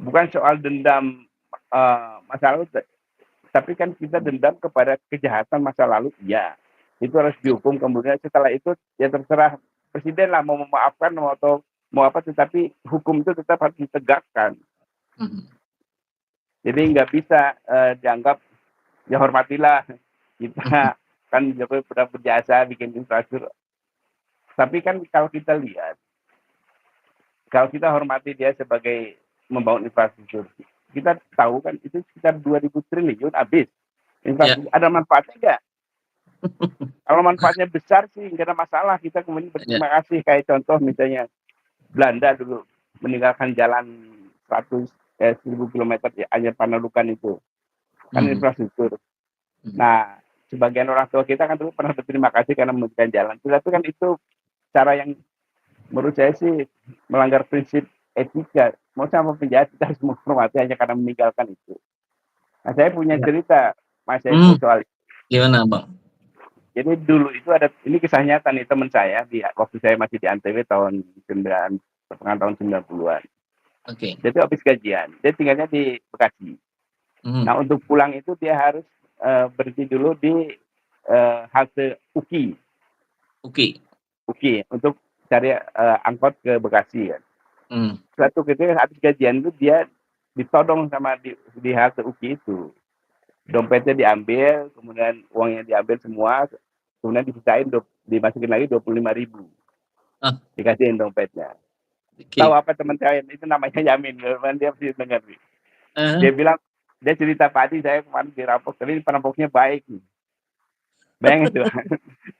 bukan soal dendam masa lalu, tapi kan kita dendam kepada kejahatan masa lalu, ya itu harus dihukum. Kemudian setelah itu ya terserah presiden lah mau memaafkan mau atau mau apa, tetapi hukum itu tetap harus ditegakkan. Jadi nggak bisa dianggap ya hormatilah kita kan Jokowi pernah berjasa bikin infrastruktur. Tapi kan kalau kita lihat, kalau kita hormati dia sebagai membangun infrastruktur, kita tahu kan itu sekitar 2.000 triliun habis. Infrastruktur ada manfaatnya nggak? Kalau manfaatnya besar sih nggak ada masalah, kita kemudian berterima kasih. Kayak contoh misalnya Belanda dulu meninggalkan jalan 1.000 kilometer ya, hanya Panalukan itu kan infrastruktur. Nah, sebagian orang tua kita kan dulu pernah berterima kasih karena memberikan jalan. Tapi kan itu cara yang menurut saya sih melanggar prinsip etika. Mau sama penjahat kita harus menghormati hanya karena meninggalkan itu. Nah, saya punya cerita Mas Eko soal itu. Gimana, Bang? Jadi dulu itu ada, ini kisah nyata nih teman saya waktu saya masih di Antv tahun 90-an. Jadi habis gajian, dia tinggalnya di Bekasi. Nah, untuk pulang itu dia harus berhenti dulu di halte UKI untuk cari angkot ke Bekasi kan. Suatu ketika habis gajian itu dia ditodong sama di halte UKI itu. Dompetnya diambil, kemudian uangnya diambil semua, kemudian disisain dimasukin lagi 25.000. Dikasihin dompetnya. Tahu apa teman saya itu namanya Yamin, dia pasti dengar. Dia bilang, dia cerita Pak Adi, saya kemarin dirampok, tapi perampoknya baik. Bayangin tuh.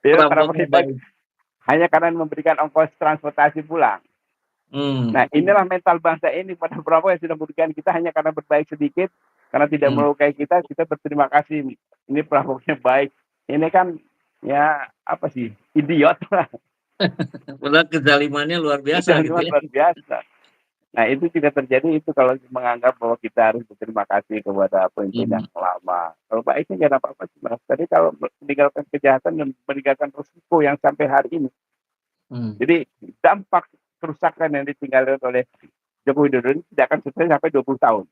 Dia perampoknya baik hanya karena memberikan ongkos transportasi pulang. Nah, inilah mental bangsa ini pada perampok yang sudah memberikan kita hanya karena berbaik sedikit, karena tidak melukai kita berterima kasih. Ini perampoknya baik. Ini kan ya apa sih, idiot lah. Padahal kezalimannya luar biasa gitu ya. Luar biasa. Nah, itu juga terjadi itu kalau menganggap bahwa kita harus berterima kasih kepada pemimpin yang lama. Kalau baiknya nggak ada apa-apa sih, Mas. Tapi kalau meninggalkan kejahatan dan meninggalkan risiko yang sampai hari ini. Jadi dampak kerusakan yang ditinggalkan oleh Joko Widodo ini tidak akan selesai sampai 20 tahun.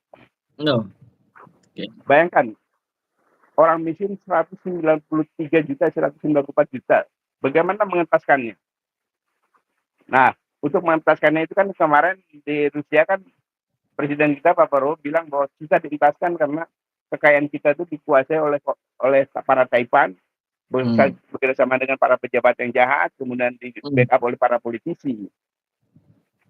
Bayangkan, orang miskin 193 juta, 194 juta. Bagaimana mengentaskannya? Nah, untuk mengentaskannya itu kan kemarin di Rusia kan Presiden kita Pak Prabowo bilang bahwa kita dientaskan karena kekayaan kita itu dikuasai oleh para Taipan, bekerja sama dengan para pejabat yang jahat, kemudian di backup oleh para politisi.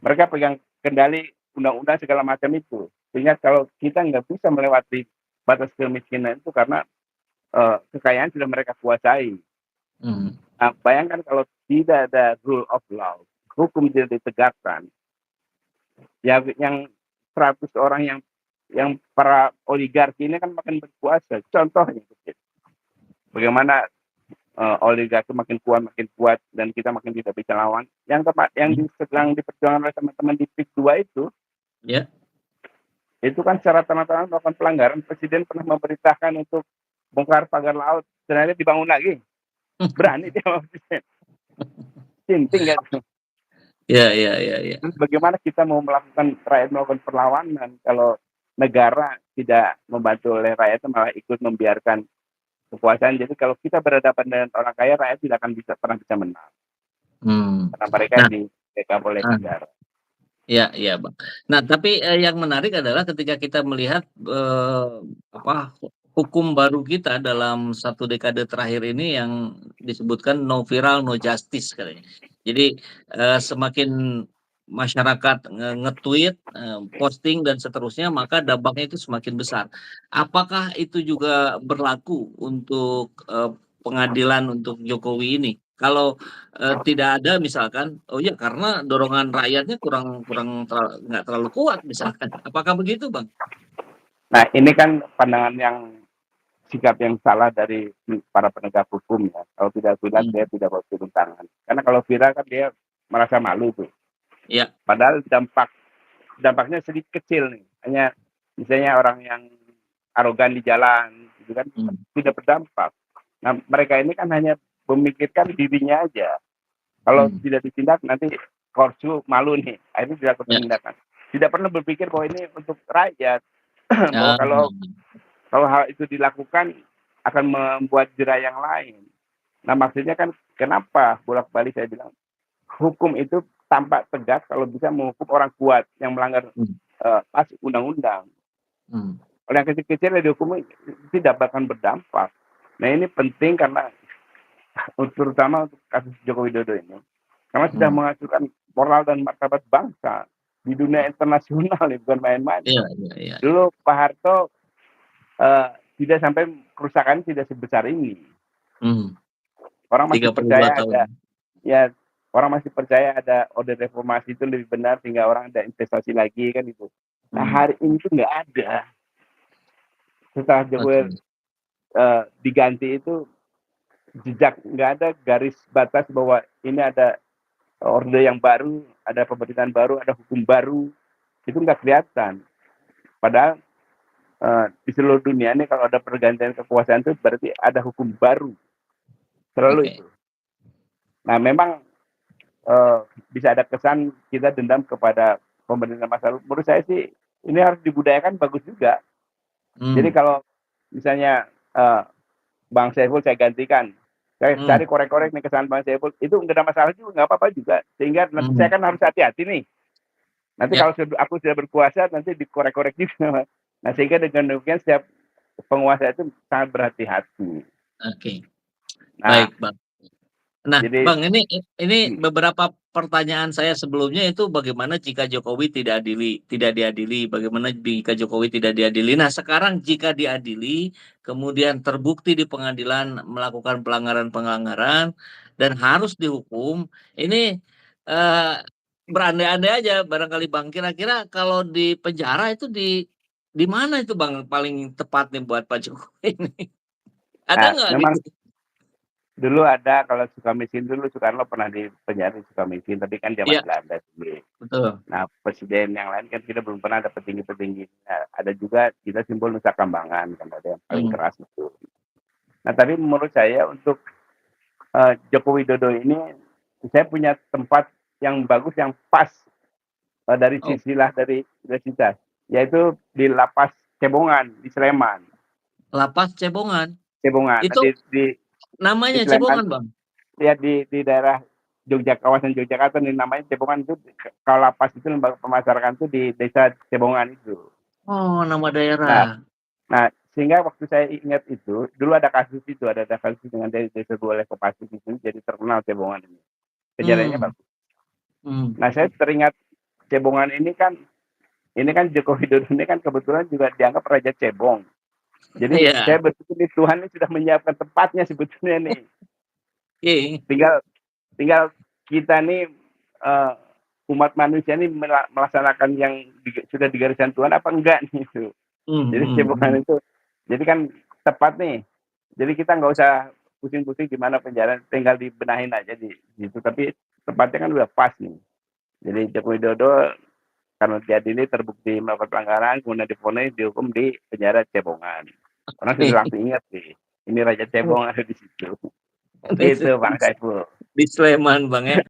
Mereka pegang kendali undang-undang segala macam itu. Sehingga kalau kita nggak bisa melewati batas kemiskinan itu karena kekayaan sudah mereka kuasai. Nah, bayangkan kalau tidak ada rule of law, hukum tidak ditegakkan, ya yang 100 orang yang para oligarki ini kan makin berkuasa. Contohnya, bagaimana oligarki makin kuat dan kita makin tidak bisa lawan. Yang sedang diperjuangkan oleh teman-teman di PIK 2 itu, itu kan secara terang-terangan melakukan pelanggaran. Presiden pernah memerintahkan untuk bongkar pagar laut, sebenarnya dibangun lagi. Berani dia Presiden. Cinting kan? Iya. Terus bagaimana kita mau melakukan perlawanan kalau negara tidak membantu oleh rakyat, malah ikut membiarkan kekuasaan. Jadi kalau kita berhadapan dengan orang kaya, rakyat tidak akan pernah bisa menang. Karena mereka di backup oleh negara. Iya, Bang. Nah, tapi yang menarik adalah ketika kita melihat hukum baru kita dalam 1 dekade terakhir ini yang disebutkan no viral, no justice katanya. Jadi semakin masyarakat nge-tweet, posting dan seterusnya, maka dampaknya itu semakin besar. Apakah itu juga berlaku untuk pengadilan untuk Jokowi ini? Kalau tidak ada misalkan, oh ya karena dorongan rakyatnya nggak terlalu kuat misalkan. Apakah begitu, Bang? Nah, ini kan pandangan sikap yang salah dari para penegak hukum ya. Kalau tidak viral, dia tidak mau turun tangan. Karena kalau viral kan dia merasa malu tuh. Iya. Padahal dampaknya sedikit kecil nih. Hanya misalnya orang yang arogan di jalan, itu kan tidak berdampak. Nah, mereka ini kan hanya memikirkan dirinya aja. Kalau tidak ditindak nanti korsu malu nih, akhirnya dilakukan tindakan. tidak pernah berpikir bahwa ini untuk rakyat. Bahwa Ah, kalau hal itu dilakukan akan membuat jera yang lain. Nah, maksudnya kan kenapa bolak-balik saya bilang hukum itu tampak tegas kalau bisa menghukum orang kuat yang melanggar hmm, pas undang-undang. hmm, Kalau yang kecil-kecil yang dihukum tidak akan berdampak. Nah, ini penting karena terutama untuk kasus Joko Widodo ini. Karena sudah hmm. menghancurkan moral dan martabat bangsa di dunia internasional, ya, bukan main-main. Iya, iya, iya. Dulu Pak Harto tidak sampai kerusakan tidak sebesar ini. Hmm. Orang masih 32 percaya tahun. ya orang masih percaya ada orde reformasi itu lebih benar sehingga orang ada investasi lagi kan itu. Nah, Hmm. hari ini tuh nggak ada. Setelah Jokowi Oke. diganti itu jejak, nggak ada garis batas bahwa ini ada orde yang baru, ada pemerintahan baru, ada hukum baru, itu nggak kelihatan. Padahal di seluruh dunia ini kalau ada pergantian kekuasaan itu berarti ada hukum baru, selalu Oke. itu. Nah, memang bisa ada kesan kita dendam kepada pemerintah masa lalu. Menurut saya sih ini harus dibudayakan, bagus juga. Jadi Hmm. kalau misalnya Bang Saiful saya gantikan, saya Hmm. cari korek-korek nih kesalahan Bang Saiful, itu nggak ada masalah juga, nggak apa-apa juga. Sehingga nanti saya Hmm. kan harus hati-hati nih. Nanti Ya, kalau aku sudah berkuasa, nanti dikorek-korek juga. Nah, sehingga dengan demikian setiap penguasa itu sangat berhati-hati. oke. Nah, Baik, Bang. Nah, jadi Bang, ini beberapa pertanyaan saya sebelumnya itu bagaimana jika Jokowi tidak diadili, bagaimana jika Jokowi tidak diadili. Nah, sekarang jika diadili, kemudian terbukti di pengadilan melakukan pelanggaran-pelanggaran dan harus dihukum, ini eh, berandai-andai aja barangkali Bang, kira-kira kalau di penjara itu di mana itu Bang paling tepat nih buat Pak Jokowi ini? Ada nggak memang gitu? dulu ada, kalau Sukamiskin dulu Soekarno pernah di penjara di Sukamiskin, tapi kan zaman Iya, Belanda sih. betul. Nah, presiden yang lain kan kita belum pernah ada petinggi-petinggi. Nah, ada juga kita simbol Nusa Kambangan, kan ada yang paling Hmm. keras itu. Nah, tapi menurut saya untuk Joko Widodo ini, saya punya tempat yang bagus, yang pas dari Oh, sisilah dari universitas, yaitu di Lapas Cebongan di Sleman. Lapas Cebongan. Cebongan. Nah, Itu di namanya Sleman, Cebongan, Bang? ya di daerah kawasan Yogyakarta ini namanya Cebongan itu. Kalau lapas itu lembaga pemasyarakatan itu di desa Cebongan itu. Oh, nama daerah. Nah, nah sehingga waktu saya ingat itu, dulu ada kasus itu, ada kasus dengan desa oleh Kopassus itu, jadi terkenal Cebongan ini. Kejadiannya Hmm. bagus. Hmm. Nah, saya teringat Cebongan ini kan Joko Widodo ini kan kebetulan juga dianggap Raja Cebong. Jadi Iya. saya berpikir nih, Tuhan ini sudah menyiapkan tempatnya sebetulnya nih. Oke. Tinggal kita nih umat manusia ini melaksanakan yang sudah digariskan Tuhan apa enggak nih itu. Hmm. Jadi Hmm. Cebongan Hmm. itu, jadi kan tepat nih. Jadi kita nggak usah pusing-pusing di mana penjara, tinggal dibenahin aja di situ. Tapi tempatnya kan udah pas nih. Jadi Joko Widodo karena diadili terbukti melakukan pelanggaran, kemudian difonis dihukum di penjara Cebongan. Orang sudah Oke. langsung ingat sih, ini Raja Cebong ada di situ. Di Itu Bang Saiful. Sleman, Bang ya.